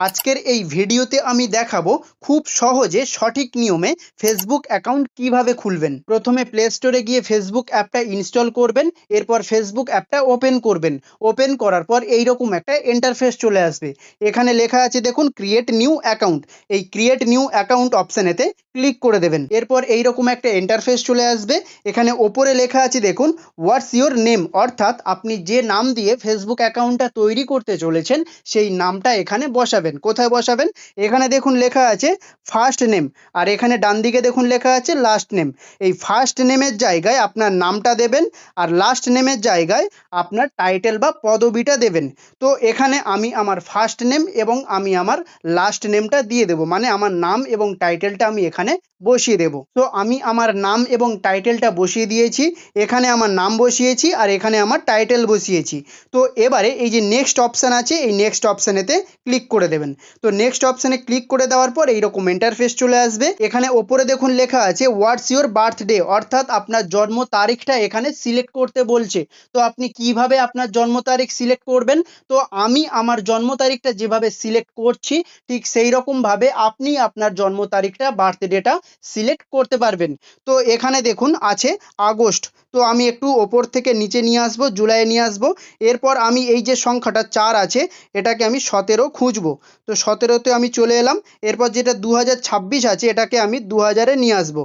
আজকের এই ভিডিওতে আমি দেখাবো খুব সহজে সঠিক নিয়মে ফেসবুক অ্যাকাউন্ট কিভাবে খুলবেন। প্রথমে প্লে স্টোরে গিয়ে ফেসবুক অ্যাপটা ইনস্টল করবেন, এরপর ফেসবুক অ্যাপটা ওপেন করবেন। ওপেন করার পর এইরকম একটা ইন্টারফেস চলে আসবে। এখানে লেখা আছে দেখুন ক্রিয়েট নিউ অ্যাকাউন্ট। এই ক্রিয়েট নিউ অ্যাকাউন্ট অপশানেতে ক্লিক করে দেবেন। এরপর এইরকম একটা ইন্টারফেস চলে আসবে। এখানে ওপরে লেখা আছে দেখুন হোয়াটস ইওর নেম, অর্থাৎ আপনি যে নাম দিয়ে ফেসবুক অ্যাকাউন্টটা তৈরি করতে চলেছেন সেই নামটা এখানে বসাবেন। কোথায় বসাবেন? এখানে দেখুন লেখা আছে ফার্স্ট নেম, আর এখানে ডান দিকে দেখুন লেখা আছে লাস্ট নেম। এই ফার্স্ট নেমের জায়গায় আপনার নামটা দেবেন, আর লাস্ট নেমের জায়গায় আপনার টাইটেল বা পদবিটা দেবেন। তো এখানে আমি আমার ফার্স্ট নেম এবং আমি আমার লাস্ট নেমটা দিয়ে দেবো, মানে আমার নাম এবং টাইটেলটা আমি এখানে বসিয়ে দেব। তো আমি আমার নাম এবং টাইটেলটা বসিয়ে দিয়েছি। এখানে আমার নাম বসিয়েছি আর এখানে আমার টাইটেল বসিয়েছি। তো এবারে এই যে নেক্সট অপশান আছে, এই নেক্সট অপশানেতে ক্লিক করে দেবেন। তো নেক্সট অপশানে ক্লিক করে দেওয়ার পর এইরকম ইন্টারফেস চলে আসবে। এখানে ওপরে দেখুন লেখা আছে হোয়াটস ইওর বার্থডে, অর্থাৎ আপনার জন্ম তারিখটা এখানে সিলেক্ট করতে বলছে। তো আপনি কিভাবে আপনার জন্ম তারিখ সিলেক্ট করবেন? তো আমি আমার জন্ম তারিখটা যেভাবে সিলেক্ট করছি ঠিক সেই রকমভাবে আপনি আপনার জন্ম তারিখটা বার্থডেটা সিলেক্ট করতে পারবেন। তো এখানে দেখুন আছে আগস্ট। তো আমি একটু ওপর থেকে নিচে নিয়ে আসবো, জুলাই নিয়ে আসবো। এরপর আমি এই যে সংখ্যাটা 4 আছে এটাকে আমি 17 খুঁজবো। তো 17তে আমি চলে এলাম। এরপর যেটা 2026 আছে এটাকে আমি 2000-এ নিয়ে আসবো।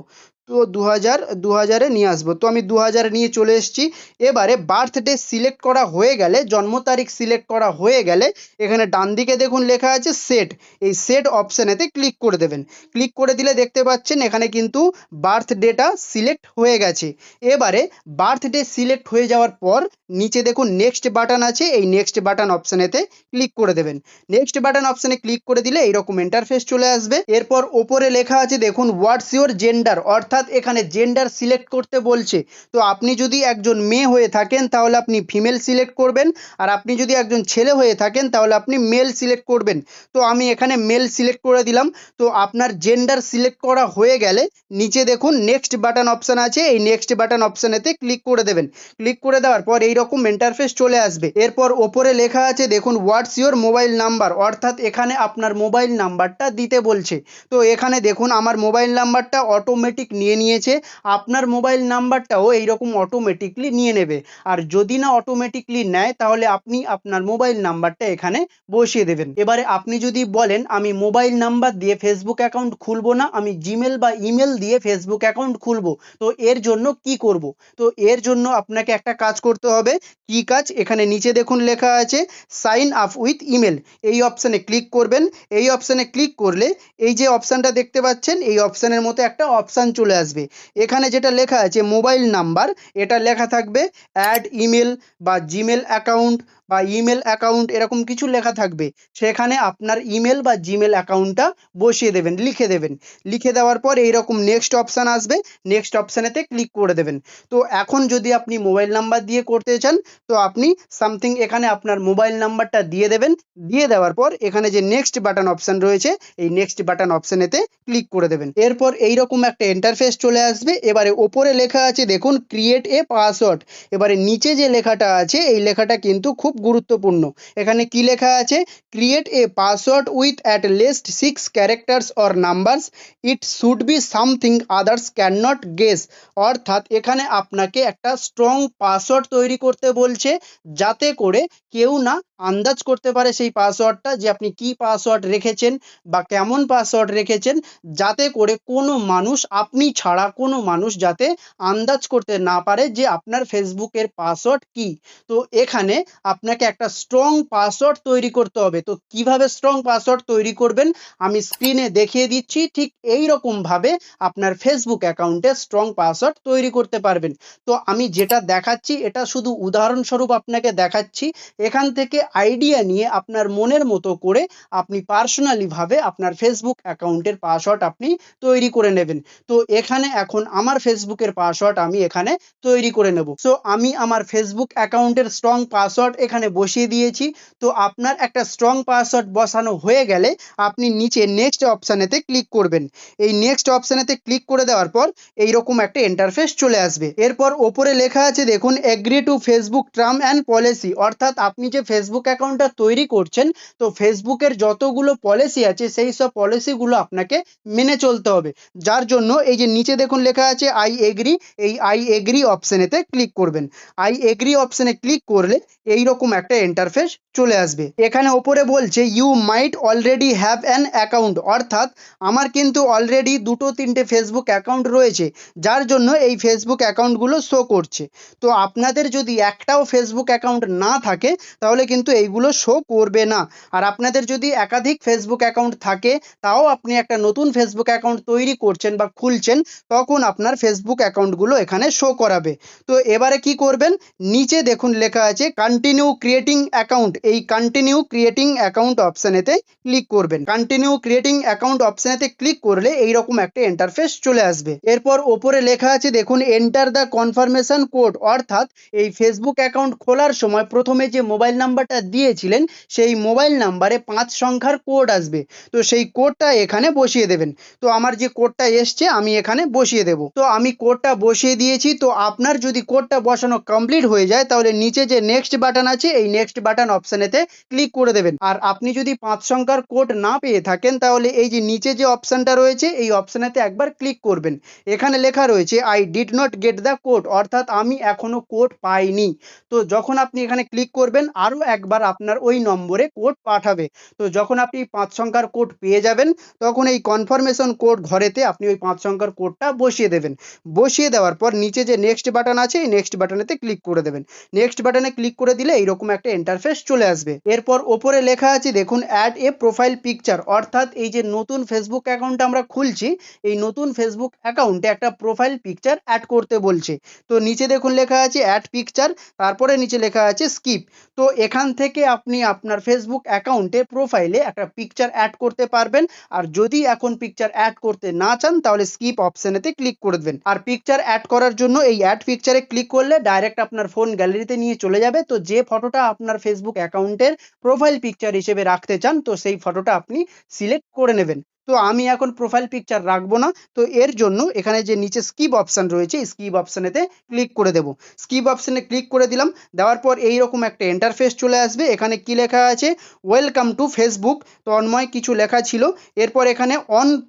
তো 2000-এ নিয়ে আসবো। তো আমি 2000 নিয়ে চলে এসেছি। এবারে বার্থডে সিলেক্ট করা হয়ে গেলে, জন্ম তারিখ সিলেক্ট করা হয়ে গেলে এখানে ডান দিকে দেখুন লেখা আছে সেট। এই সেট অপশানেতে ক্লিক করে দেবেন। ক্লিক করে দিলে দেখতে পাচ্ছেন এখানে কিন্তু বার্থডেটা সিলেক্ট হয়ে গেছে। এবারে বার্থডে সিলেক্ট হয়ে যাওয়ার পর নিচে দেখুন নেক্সট বাটন আছে, এই নেক্সট বাটন অপশানেতে ক্লিক করে দেবেন। নেক্সট বাটন অপশানে ক্লিক করে দিলে এইরকম ইন্টারফেস চলে আসবে। এরপর ওপরে লেখা আছে দেখুন হোয়াটস ইওর জেন্ডার, অর্থাৎ এখানে জেন্ডার সিলেক্ট করতে বলছে। তো আপনি যদি একজন মেয়ে হয়ে থাকেন তাহলে আপনি ফিমেল সিলেক্ট করবেন, আর আপনি যদি একজন ছেলে হয়ে থাকেন তাহলে আপনি মেল সিলেক্ট করবেন। তো আমি এখানে মেল সিলেক্ট করে দিলাম। তো আপনার জেন্ডার সিলেক্ট করা হয়ে গেলে নিচে দেখুন নেক্সট বাটন অপশান আছে, এই নেক্সট বাটন অপশানেতে ক্লিক করে দেবেন। ক্লিক করে দেওয়ার পর এইরকম ইন্টারফেস চলে আসবে। এরপর ওপরে লেখা আছে দেখুন হোয়াটস ইওর মোবাইল নাম্বার, অর্থাৎ এখানে আপনার মোবাইল নাম্বারটা দিতে বলছে। তো এখানে দেখুন আমার মোবাইল নাম্বারটা অটোমেটিক নিয়ে নিয়েছে। আপনার মোবাইল নাম্বারটাও এইরকম অটোমেটিকলি নিয়ে নেবে। আর যদি না অটোমেটিকলি নেয় তাহলে আপনি আপনার মোবাইল নাম্বারটা এখানে বসিয়ে দেবেন। এবারে আপনি যদি বলেন আমি মোবাইল নাম্বার দিয়ে ফেসবুক অ্যাকাউন্ট খুলবো না, আমি জিমেল বা ইমেল দিয়ে ফেসবুক অ্যাকাউন্ট খুলবো, তো এর জন্য কি করব? তো এর জন্য আপনাকে একটা কাজ করতে হবে। কি কাজ? এখানে নিচে দেখুন লেখা আছে সাইন আপ উইথ ইমেল। এই অপশানে ক্লিক করবেন। এই অপশানে ক্লিক করলে এই যে অপশানটা দেখতে পাচ্ছেন এই অপশানের মতো একটা অপশান চলে আসবে। এখানে যেটা লেখা আছে মোবাইল নাম্বার, এটা লেখা থাকবে অ্যাড ইমেল বা জিমেল অ্যাকাউন্ট বা ইমেল অ্যাকাউন্ট, এরকম কিছু লেখা থাকবে। সেখানে আপনার ইমেল বা জিমেল অ্যাকাউন্টটা বসিয়ে দেবেন, লিখে দেবেন। লিখে দেওয়ার পর এইরকম নেক্সট অপশান আসবে, নেক্সট অপশানেতে ক্লিক করে দেবেন। তো এখন যদি আপনি মোবাইল নাম্বার দিয়ে করতে চান তো আপনি সামথিং এখানে আপনার মোবাইল নাম্বারটা দিয়ে দেবেন। দিয়ে দেওয়ার পর এখানে যে নেক্সট বাটন অপশান রয়েছে এই নেক্সট বাটন অপশানেতে ক্লিক করে দেবেন। এরপর এইরকম একটা ইন্টারফেস চলে আসবে। এবারে ওপরে লেখা আছে দেখুন ক্রিয়েট এ পাসওয়ার্ড। এবারে নিচে যে লেখাটা আছে এই লেখাটা কিন্তু খুব গুরুত্বপূর্ণ। এখানে কি লেখা আছে? Create a password with at least 6 characters or numbers, it should be something others can not guess. অর্থাৎ এখানে আপনাকে একটা স্ট্রং পাসওয়ার্ড তৈরি করতে বলছে, যাতে করে কেউ না আন্দাজ করতে পারে সেই পাসওয়ার্ডটা, যে আপনি কি পাসওয়ার্ড রেখেছেন বা কেমন পাসওয়ার্ড রেখেছেন, যাতে করে কোনো মানুষ, আপনি ছাড়া কোনো মানুষ যাতে আন্দাজ করতে না পারে যে আপনার ফেসবুকের পাসওয়ার্ড কি। তো এখানে আপনাকে একটা স্ট্রং পাসওয়ার্ড তৈরি করতে হবে। তো কিভাবে স্ট্রং পাসওয়ার্ড তৈরি করবেন আমি স্ক্রিনে দেখিয়ে দিচ্ছি। ঠিক এই রকমভাবে আপনার ফেসবুক অ্যাকাউন্টে স্ট্রং পাসওয়ার্ড তৈরি করতে পারবেন। তো আমি যেটা দেখাচ্ছি এটা শুধু উদাহরণস্বরূপ আপনাকে দেখাচ্ছি। এখান থেকে আইডিয়া নিয়ে আপনার মনের মতো করে আপনি পার্সোনালিভাবে আপনার ফেসবুক অ্যাকাউন্টের পাসওয়ার্ড আপনি তৈরি করে নেবেন। তো এখানে এখন আমার ফেসবুকের পাসওয়ার্ড আমি এখানে তৈরি করে নেব। সো আমি আমার ফেসবুক অ্যাকাউন্টের স্ট্রং পাসওয়ার্ড এখানে বসিয়ে দিয়েছি। তো আপনার একটা স্ট্রং পাসওয়ার্ড বসানো হয়ে গেলে আপনি নিচে নেক্সট অপশানেতে ক্লিক করবেন। এই নেক্সট অপশানেতে ক্লিক করে দেওয়ার পর এইরকম একটা ইন্টারফেস চলে আসবে। এরপর ওপরে লেখা আছে দেখুন agree to Facebook term and policy, অর্থাৎ আপনি যে ফেসবুক ফেসবুক অ্যাকাউন্টটা তৈরি করছেন, তো ফেসবুকের যতগুলো পলিসি আছে সেই সব পলিসিগুলো আপনাকে মেনে চলতে হবে। যার জন্য এই যে নিচে দেখুন লেখা আছে আই এগ্রি, এই আই এগ্রি অপশনেতে ক্লিক করবেন। আই এগ্রি অপশনে ক্লিক করলে এইরকম একটা ইন্টারফেস চলে আসবে। এখানে ওপরে বলছে you might already have an account, অর্থাৎ আমার কিন্তু অলরেডি দুটো তিনটে ফেসবুক অ্যাকাউন্ট রয়েছে, যার জন্য এই ফেসবুক অ্যাকাউন্টগুলো শো করছে। তো আপনাদের যদি একটাও ফেসবুক অ্যাকাউন্ট না থাকে তাহলে কিন্তু এইগুলো শো করবে না। আর আপনাদের যদি একাধিক ফেসবুক অ্যাকাউন্ট থাকে, তাও আপনি একটা নতুন ফেসবুক অ্যাকাউন্ট তৈরি করছেন বা খুলছেন, তখন আপনার ফেসবুক অ্যাকাউন্টগুলো এখানে শো করাবে। তো এবারে কি করবেন, নিচে দেখুন লেখা আছে কন্টিনিউ ক্রিয়েটিং অ্যাকাউন্ট, এই কন্টিনিউ ক্রিয়েটিং অ্যাকাউন্ট অপশনেতে ক্লিক করবেন। কন্টিনিউ ক্রিয়েটিং অ্যাকাউন্ট অপশনেতে ক্লিক করলে এইরকম একটা ইন্টারফেস চলে আসবে। এরপর ওপরে লেখা আছে দেখুন এন্টার দ্য কনফার্মেশন কোড, অর্থাৎ এই ফেসবুক অ্যাকাউন্ট খোলার সময় প্রথমে যে মোবাইল নাম্বারটা দিয়েছিলেন সেই মোবাইল নাম্বারে 5 সংখ্যার কোড আসবে। তো সেই কোডটা এখানে বসিয়ে দেবেন। তো আমার যে কোডটা এসছে আমি এখানে বসিয়ে দেব। তো আমি কোডটা বসিয়ে দিয়েছি। তো আপনার যদি কোডটা বসানো কমপ্লিট হয়ে যায় তাহলে নিচে যে নেক্সট বাটন আছে এই নেক্সট বাটন অপশনেতে ক্লিক করে দেবেন। আর আপনি যদি 5 সংখ্যার কোড না পেয়ে থাকেন তাহলে এই যে নিচে যে অপশনটা রয়েছে এই অপশনেতে একবার ক্লিক করবেন। এখানে লেখা রয়েছে I did not get the code, অর্থাৎ আমি এখনো কোড পাইনি। তো যখন আপনি এখানে ক্লিক করবেন আরও একবার আপনার ওই নম্বরে কোড পাঠাবে। তো যখন আপনি 5 সংখ্যার কোড পেয়ে যাবেন তখন এই কনফার্মেশন কোড ঘরেতে আপনি ওই 5 সংখ্যার কোডটা বসিয়ে দেবেন। বসিয়ে দেওয়ার পর নিচে যে নেক্সট বাটন আছে এই নেক্সট বাটনেতে ক্লিক করে দেবেন। নেক্সট বাটনে ক্লিক করে দিলে এইরকম একটা ইন্টারফেস চলে আসবে। এরপর ওপরে লেখা আছে দেখুন অ্যাড এ প্রোফাইল পিকচার, অর্থাৎ এই যে নতুন ফেসবুক অ্যাকাউন্ট আমরা খুলছি এই নতুন ফেসবুক অ্যাকাউন্টে একটা প্রোফাইল পিকচার অ্যাড করতে বলছে। তো নিচে দেখুন লেখা আছে অ্যাড পিকচার, তারপরে নিচে লেখা আছে স্কিপ। তো এখান থেকে আপনি আপনার ফেসবুক অ্যাকাউন্টে প্রোফাইলে একটা পিকচার অ্যাড করতে পারবেন। আর যদি এখন পিকচার অ্যাড করতে না চান তাহলে স্কিপ অপশনেতে ক্লিক করে দেবেন। আর পিকচার অ্যাড করার জন্য এই অ্যাড পিকচারে ক্লিক করলে ডাইরেক্ট আপনার ফোন গ্যালারিতে নিয়ে চলে যাবে। তো যে ফটোটা আপনার ফেসবুক অ্যাকাউন্টের প্রোফাইল পিকচার হিসেবে রাখতে চান তো সেই ফটোটা আপনি সিলেক্ট করে নেবেন। তো আমি এখন প্রোফাইল পিকচার রাখবো না, তো এর জন্য এখানে যে নিচে স্কিপ অপশন রয়েছে স্কিপ অপশনেতে ক্লিক করে দেব। স্কিপ অপশনে ক্লিক করে দিলাম। দেওয়ার পর এইরকম একটা ইন্টারফেস চলে আসবে। এখানে কি লেখা আছে ওয়েলকাম টু ফেসবুক তন্ময় কিছু লেখা ছিল। এরপর এখানে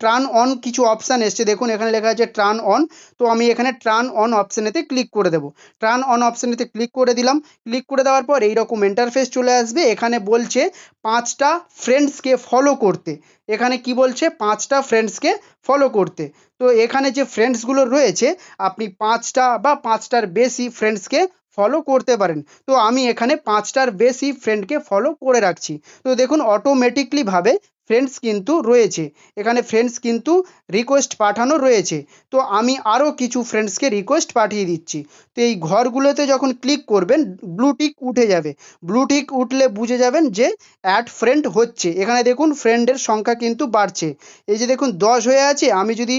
টার্ন অন কিছু অপশান এসছে, দেখুন এখানে লেখা আছে টার্ন অন। তো আমি এখানে টার্ন অন অপশনেতে ক্লিক করে দেব। টার্ন অন অপশনেতে ক্লিক করে দিলাম। ক্লিক করে দেওয়ার পর এইরকম ইন্টারফেস চলে আসবে। এখানে বলছে 5টা ফ্রেন্ডসকে ফলো করতে। এখানে কি বলছে 5টা ফ্রেন্ডসকে ফলো করতে। তো এখানে যে ফ্রেন্ডসগুলো রয়েছে আপনি 5টা বা 5টার বেশি ফ্রেন্ডসকে ফলো করতে পারেন। তো আমি এখানে 5টার বেশি ফ্রেন্ডকে ফলো করে রাখছি। তো দেখুন অটোমেটিকলি ভাবে ফ্রেন্ডস কিন্তু রয়েছে, এখানে ফ্রেন্ডস কিন্তু রিকোয়েস্ট পাঠানো রয়েছে। তো আমি আরও কিছু ফ্রেন্ডসকে রিকোয়েস্ট পাঠিয়ে দিচ্ছি। তো এই ঘরগুলোতে যখন ক্লিক করবেন ব্লু টিক উঠে যাবে। ব্লু টিক উঠলে বুঝে যাবেন যে অ্যাড ফ্রেন্ড হচ্ছে। এখানে দেখুন ফ্রেন্ডের সংখ্যা কিন্তু বাড়ছে। এই যে দেখুন 10 হয়ে আছে, আমি যদি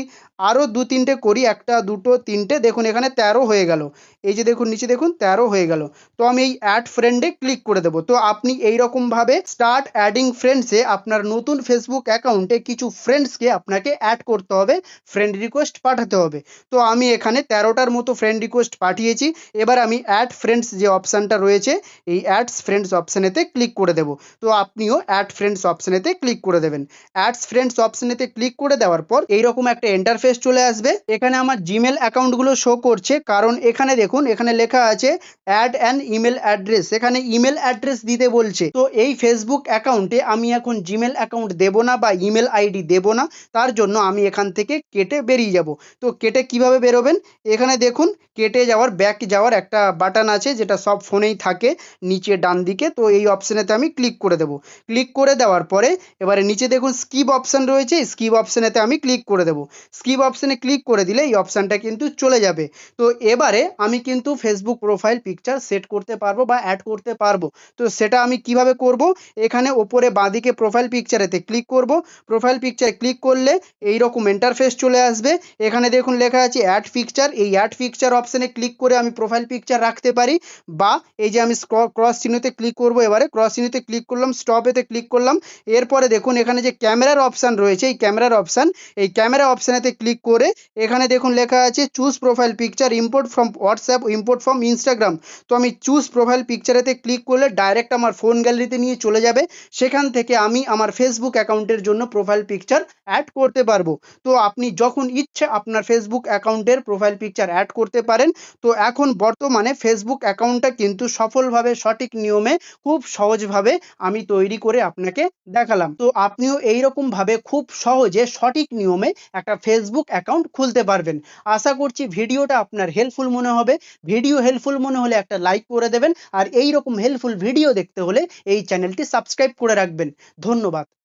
আরও 2-3টে করি, 1, 2, 3টে, দেখুন এখানে 13 হয়ে গেল। এই যে দেখুন নিচে দেখুন 13 হয়ে গেল। তো আমি এই অ্যাড ফ্রেন্ডে ক্লিক করে দেবো। তো আপনি এইরকমভাবে স্টার্ট অ্যাডিং ফ্রেন্ডসে আপনার নতুন ফেসবুক অ্যাকাউন্টে কিছু ফ্রেন্ডসকে আপনাকে অ্যাড করতে হবে, ফ্রেন্ড রিকোয়েস্ট পাঠাতে হবে। তো আমি এখানে 13টার মতো ফ্রেন্ড রিকোয়েস্ট পাঠিয়েছি। এবার আমি অ্যাড ফ্রেন্ডস যে অপশানটা রয়েছে এই অ্যাডস ফ্রেন্ডস অপশানেতে ক্লিক করে দেবো। তো আপনিও অ্যাড ফ্রেন্ডস অপশানেতে ক্লিক করে দেবেন। অ্যাডস ফ্রেন্ডস অপশানেতে ক্লিক করে দেওয়ার পর এইরকম একটা ইন্টারফেস চলে আসবে। এখানে আমার জিমেল অ্যাকাউন্টগুলো শো করছে, কারণ এখানে দেখুন এখানে লেখা আছে অ্যাড অ্যান ইমেল অ্যাড্রেস, এখানে ইমেল অ্যাড্রেস দিতে বলছে। তো এই ফেসবুক অ্যাকাউন্টে আমি এখন জিমেল অ্যাকাউন্ট দেবো না বা ইমেল আইডি দেবো না, তার জন্য আমি এখান থেকে কেটে বেরিয়ে যাব। তো কেটে কিভাবে বেরোবেন, এখানে দেখুন কেটে যাওয়ার ব্যাক যাওয়ার একটা বাটন আছে যেটা সব ফোনেই থাকে নিচে ডান দিকে। তো এই অপশানেতে আমি ক্লিক করে দেবো। ক্লিক করে দেওয়ার পরে এবারে নিচে দেখুন স্কিপ অপশান রয়েছে, স্কিপ অপশানেতে আমি ক্লিক করে দেবো। স্কিপ অপশানে ক্লিক করে দিলে এই অপশানটা কিন্তু চলে যাবে। তো এবারে আমি কিন্তু ফেসবুক প্রোফাইল পিকচার সেট করতে পারবো বা অ্যাড করতে পারবো। তো সেটা আমি কিভাবে করব, এখানে ওপরে বাঁদিকে প্রোফাইল পিকচারেতে ক্লিক করব। প্রোফাইল পিকচারে ক্লিক করলে এইরকম ইন্টারফেস চলে আসবে। এখানে দেখুন লেখা আছে অ্যাড পিকচার, এই অ্যাড পিকচার অপশানে ক্লিক করে আমি প্রোফাইল পিকচার রাখতে পারি, বা এই যে আমি ক্রস চিহ্নতে ক্লিক করব, এবারে ক্রস চিহ্নতে ক্লিক করলাম, স্টপেতে ক্লিক করলাম। এরপরে দেখুন এখানে যে ক্যামেরার অপশান রয়েছে এই ক্যামেরার অপশান, এই ক্যামেরা অপশানেতে ক্লিক ক্লিক করে এখানে দেখুন লেখা আছে choose profile picture import from WhatsApp import from Instagram. তো আমি চুজ প্রোফাইল পিকচারেতে ক্লিক করলে ডাইরেক্ট আমার ফোন গ্যালারিতে নিয়ে চলে যাবে। সেখান থেকে আমি আমার ফেসবুক অ্যাকাউন্টের জন্য প্রোফাইল পিকচার অ্যাড করতে পারবো। তো আপনি যখন ইচ্ছে আপনার ফেসবুক অ্যাকাউন্টের প্রোফাইল পিকচার অ্যাড করতে পারেন। তো এখন বর্তমানে ফেসবুক অ্যাকাউন্টটা কিন্তু সফলভাবে সঠিক নিয়মে খুব সহজভাবে আমি তৈরি করে আপনাকে দেখালাম। তো আপনিও এইরকমভাবে খুব সহজে সঠিক নিয়মে একটা ফেসবুক অ্যাকাউন্ট খুলতে পারবেন। আশা করছি ভিডিওটা আপনার হেল্পফুল মনে হবে। ভিডিও হেল্পফুল মনে হলে একটা লাইক করে দেবেন আর এই রকম হেল্পফুল ভিডিও দেখতে হলে এই চ্যানেলটি সাবস্ক্রাইব করে রাখবেন। ধন্যবাদ।